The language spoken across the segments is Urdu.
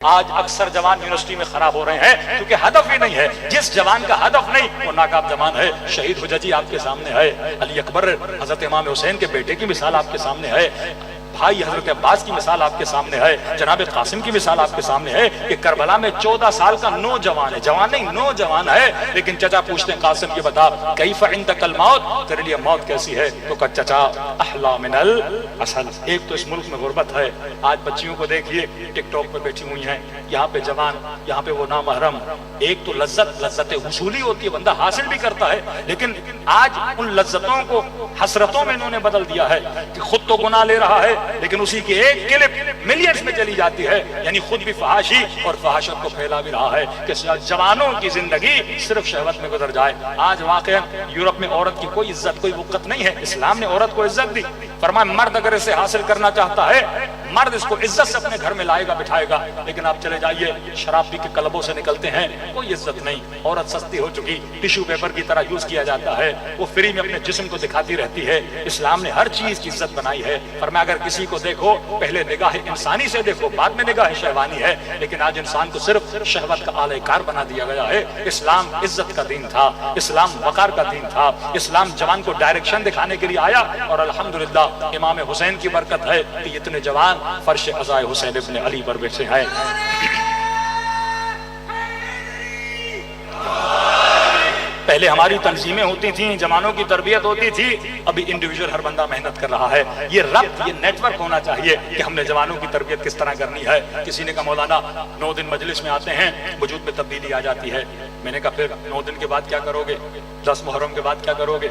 آج اکثر جوان یونیورسٹی میں خراب ہو رہے ہیں کیونکہ ہدف ہی نہیں ہے. جس جوان کا ہدف نہیں وہ ناکام جوان ہے. شہید حججی آپ کے سامنے ہے, علی اکبر حضرت امام حسین کے بیٹے کی مثال آپ کے سامنے ہے, بھائی حضرت عباس کی مثال آپ کے سامنے ہے, جناب قاسم کی مثال آپ کے سامنے ہے کہ کربلا میں 14 سال کا نوجوان ہے, جوان نہیں نوجوان ہے, لیکن چچا پوچھتے ہیں قاسم یہ بتا کیف عندک الموت, تیرے لیے موت کیسی ہے؟ تو کہا چچا احلا من العسل. ایک تو اس ملک میں غربت ہے. آج بچیوں کو دیکھیے ٹک ٹاک پہ بیٹھی ہوئی ہیں, یہاں پہ جوان, یہاں پہ وہ نامحرم. ایک تو لذت حصولی ہوتی ہے, بندہ حاصل بھی کرتا ہے, لیکن آج ان لذتوں کو حسرتوں میں انہوں نے بدل دیا ہے کہ خود تو گناہ لے رہا ہے لیکن اسی کی ایک کلپ ملینز میں چلی جاتی ہے, یعنی خود بھی فحاشی اور فحاشت کو پھیلا بھی رہا ہے کہ جوانوں کی زندگی صرف شہوت میں گزر جائے. آج واقعا یورپ میں عورت کی کوئی عزت کوئی وقت نہیں ہے. اسلام نے عورت کو عزت دی, فرمایا مرد اگر اسے حاصل کرنا چاہتا ہے مرد اس کو عزت سے اپنے گھر میں لائے گا بٹھائے گا, لیکن آپ چلے جائیے شراب پی کے کلبوں سے نکلتے ہیں, کوئی عزت نہیں. عورت سستی ہو چکی, ٹیشو پیپر کی طرح یوز کیا جاتا ہے, وہ فری میں اپنے جسم کو دکھاتی رہتی ہے. اسلام نے ہر چیز کی عزت بنائی ہے. فرمایا اگر کسی کو دیکھو پہلے نگاہ انسانی سے دیکھو, بعد میں نگاہ شہوانی ہے, لیکن آج انسان کو صرف شہوت کا آلہ کار بنا دیا گیا ہے. اسلام عزت کا دین تھا, اسلام وقار کا دین تھا, اسلام جوان کو ڈائریکشن دکھانے کے لیے آیا, اور الحمدللہ امام حسین کی برکت ہے کہ اتنے جوان فرش عزائے حسین ابن علی پر بیٹھے ہیں. پہلے ہماری تنظیمیں ہوتی تھیں, جوانوں کی تربیت ہوتی تھی, ابھی انڈیویجول ہر بندہ محنت کر رہا ہے. یہ ربط, یہ نیٹ ورک ہونا چاہیے کہ ہم نے جوانوں کی تربیت کس طرح کرنی ہے. کسی نے کہا مولانا 9 دن مجلس میں آتے ہیں وجود میں تبدیلی آ جاتی ہے. میں نے کہا پھر 9 دن کے بعد کیا کرو گے, 10 محرم کے بعد کیا کرو گے؟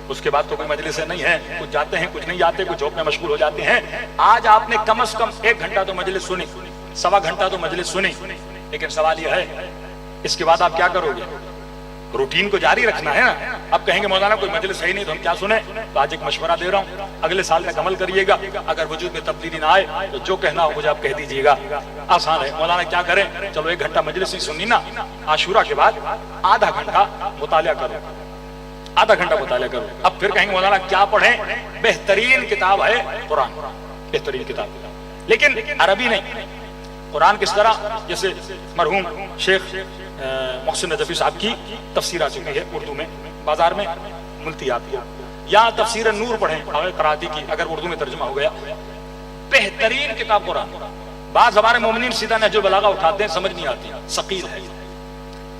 اس کے بعد تو کوئی مجلس نہیں ہے, کچھ جاتے ہیں کچھ نہیں جاتے, کچھ جاب میں مشغول ہو جاتے ہیں. آج آپ نے کم از کم 1 گھنٹہ تو مجلس سنی, 1.25 گھنٹہ تو مجلس سنی, لیکن سوال یہ ہے اس کے بعد آپ کیا کرو گے؟ روٹین کو جاری رکھنا ہے نا. اب کہیں گے مولانا کوئی مجلس صحیح نہیں تو ہم کیا سنیں؟ تو آج ایک مشورہ دے رہا ہوں, اگلے سال تک عمل کریے گا. اگر وجود میں تبدیلی نہ آئے تو جو کہنا ہو مجھے آپ کہہ دیجیے گا. آسان ہے. مولانا کیا کریں؟ چلو 1 گھنٹہ مجلس نہیں سننی نا, عاشورہ کے بعد آدھا گھنٹہ مطالعہ کرو, آدھا گھنٹہ مطالعہ کرو. اب پھر کہیں گے مولانا کیا پڑھیں؟ بہترین کتاب ہے قرآن, بہترین کتاب, لیکن عربی نہیں. قرآن کس طرح, جیسے مرحوم شیخ محسن نجفی صاحب کی تفسیر آ چکی ہے اردو میں, بازار میں ملتی آتی ہے, یا تفسیر نور پڑھیں کراتی کی, اگر اردو میں ترجمہ ہو گیا. بہترین کتاب قرآن. بعض ہمارے مومنین سیدھا نہج البلاغہ اٹھاتے ہیں, سمجھ نہیں آتی, ثقیل ہے.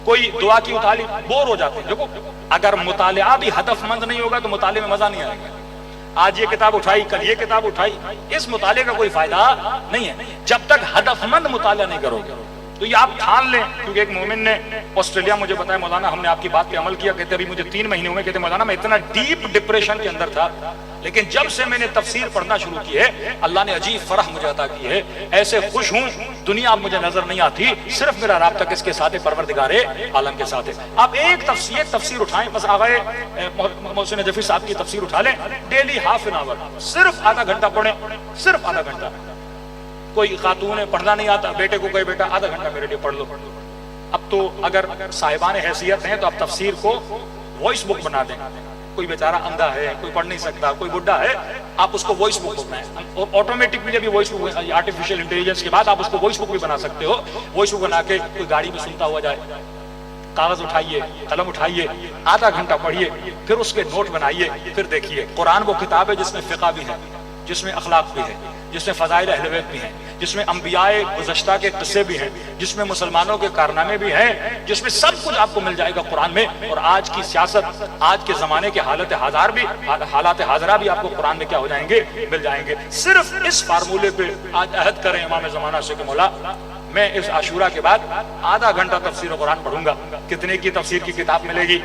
کوئی دعا کی اٹھا لی, بور ہو جاتے ہیں. دیکھو اگر مطالعہ بھی ہدف مند نہیں ہوگا تو مطالعے میں مزہ نہیں آئے گا. آج یہ کتاب اٹھائی, کل یہ کتاب اٹھائی, اس مطالعے کا کوئی فائدہ نہیں ہے جب تک ہدف مند مطالعہ نہیں کرو گے. تو یہ آپ ٹھان لیں, کیونکہ ایک مومن نے آسٹریلیا مجھے بتایا مولانا ہم نے آپ کی بات پہ عمل کیا, کہتے ابھی مجھے 3 مہینے ہوئے, کہتے مولانا میں اتنا ڈیپ ڈپریشن کے اندر تھا, لیکن جب سے میں نے تفسیر پڑھنا شروع کی ہے اللہ نے عجیب فرح مجھے عطا کی ہے, ایسے خوش ہوں دنیا اب مجھے نظر نہیں آتی, صرف میرا رابطہ کس کے ساتھ ہے؟ پروردگار عالم کے ساتھ ہے. آپ ایک تفسیر اٹھائیں, بس آغائے محسن نجفی صاحب کی تفسیر اٹھا لیں, ڈیلی ½ این آور, صرف آدھا گھنٹہ پڑھیں, صرف آدھا گھنٹہ. کوئی خاتون ہے پڑھنا نہیں آتا, بیٹے کو کہے بیٹا آدھا گھنٹہ میرے لیے پڑھ لو. اب تو اگر صاحبان حیثیت ہیں تو آپ تفسیر کو وائس بک بنا دیں. کوئی بیچارہ اندھا ہے, کوئی پڑھ نہیں سکتا, کوئی بڈھا ہے, آپ اس کو وائس بک بنائیں. آٹومیٹک بھی وائس بک, آرٹیفیشیل انٹیلیجنس کے بعد آپ اس کو وائس بک بھی بنا سکتے ہو. وائس بک بنا کے کوئی گاڑی میں سنتا ہوا جائے, کاغذ اٹھائیے, قلم اٹھائیے, آدھا گھنٹہ پڑھیے, پھر اس کے نوٹ بنائیے, پھر دیکھیے. قرآن وہ کتاب ہے جس میں فقہ بھی ہے, جس میں اخلاق بھی ہے, جس میں فضائل اہل بیت بھی ہیں, جس میں انبیاء گزشتہ کے قصے بھی ہیں, جس میں مسلمانوں کے کارنامے بھی ہیں, جس میں سب کچھ آپ کو مل جائے گا قرآن میں. اور آج کی سیاست, آج کے زمانے کے حالات حاضرہ بھی آپ کو قرآن میں کیا ہو جائیں گے؟ مل جائیں گے. صرف اس فارمولے پہ آج عہد کریں امام زمانہ سے کہ مولا میں اس عاشورہ کے بعد آدھا گھنٹہ تفسیر قرآن پڑھوں گا. کتنے کی تفسیر کی کتاب ملے گی؟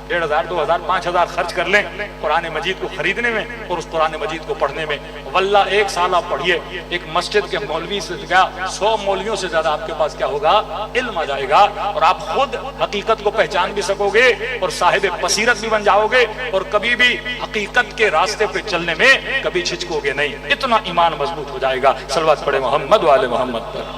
1,500 2,000 5,000 خرچ کر لیں قرآن مجید کو خریدنے میں اور اس قرآن مجید کو پڑھنے میں. واللہ 1 سال آپ پڑھیے, ایک مسجد کے مولوی سے کیا 100 مولویوں سے زیادہ آپ کے پاس کیا ہوگا؟ علم آ جائے گا, اور آپ خود حقیقت کو پہچان بھی سکو گے اور صاحب بصیرت بھی بن جاؤ گے, اور کبھی بھی حقیقت کے راستے پہ چلنے میں کبھی جھجکو گے نہیں. اتنا ایمان مضبوط ہو جائے گا. صلوات پڑھے محمد و آل محمد پر.